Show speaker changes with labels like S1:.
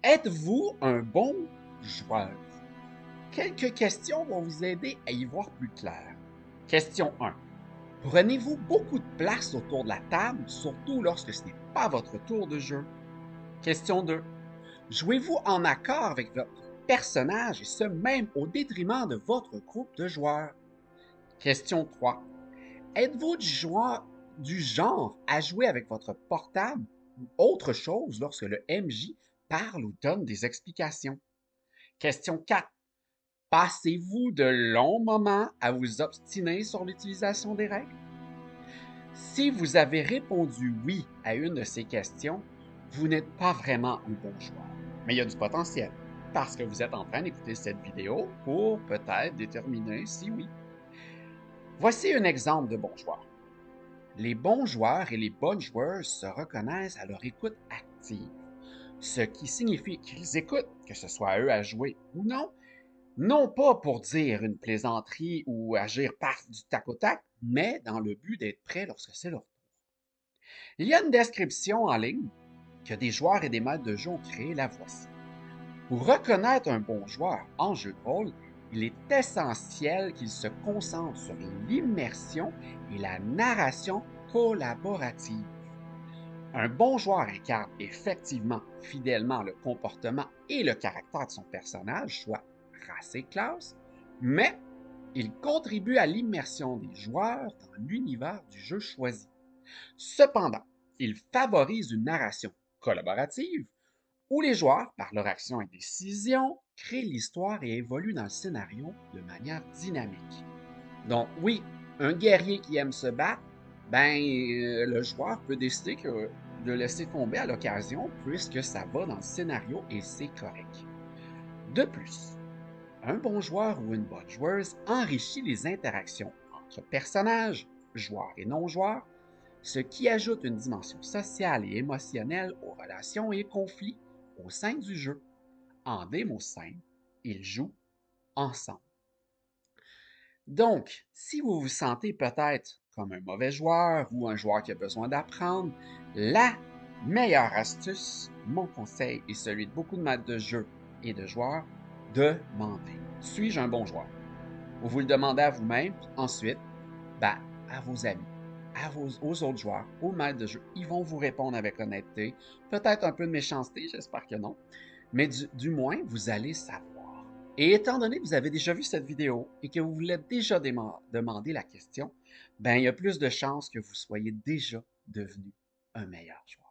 S1: Êtes-vous un bon joueur? Quelques questions vont vous aider à y voir plus clair. Question 1. Prenez-vous beaucoup de place autour de la table, surtout lorsque ce n'est pas votre tour de jeu? Question 2. Jouez-vous en accord avec votre personnage et ce même au détriment de votre groupe de joueurs? Question 3. Êtes-vous du genre à jouer avec votre portable ou autre chose lorsque le MJ parle ou donne des explications? Question 4. Passez-vous de longs moments à vous obstiner sur l'utilisation des règles? Si vous avez répondu oui à une de ces questions, vous n'êtes pas vraiment un bon joueur. Mais il y a du potentiel, parce que vous êtes en train d'écouter cette vidéo pour peut-être déterminer si oui. Voici un exemple de bon joueur. Les bons joueurs et les bonnes joueuses se reconnaissent à leur écoute active, ce qui signifie qu'ils écoutent, que ce soit à eux à jouer ou non, non pas pour dire une plaisanterie ou agir par du tac au tac, mais dans le but d'être prêt lorsque c'est leur tour. Il y a une description en ligne que des joueurs et des maîtres de jeu ont créée, la voici. Pour reconnaître un bon joueur en jeu de rôle, il est essentiel qu'il se concentre sur l'immersion et la narration collaborative. Un bon joueur incarne effectivement fidèlement le comportement et le caractère de son personnage, soit race et classe, mais il contribue à l'immersion des joueurs dans l'univers du jeu choisi. Cependant, il favorise une narration collaborative où les joueurs, par leur action et décision, créent l'histoire et évoluent dans le scénario de manière dynamique. Donc oui, un guerrier qui aime se battre, le joueur peut décider de laisser tomber à l'occasion puisque ça va dans le scénario et c'est correct. De plus, un bon joueur ou une bonne joueuse enrichit les interactions entre personnages, joueurs et non-joueurs, ce qui ajoute une dimension sociale et émotionnelle aux relations et conflits au sein du jeu. En démo simple, ils jouent ensemble. Donc, si vous vous sentez peut-être comme un mauvais joueur ou un joueur qui a besoin d'apprendre, la meilleure astuce, mon conseil et celui de beaucoup de maîtres de jeu et de joueurs, demandez. Suis-je un bon joueur? Vous vous le demandez à vous-même, puis ensuite, à vos amis, aux autres joueurs, aux maîtres de jeu. Ils vont vous répondre avec honnêteté, peut-être un peu de méchanceté, j'espère que non, mais du moins, vous allez savoir. Et étant donné que vous avez déjà vu cette vidéo et que vous voulez déjà demander la question, il y a plus de chances que vous soyez déjà devenu un meilleur joueur.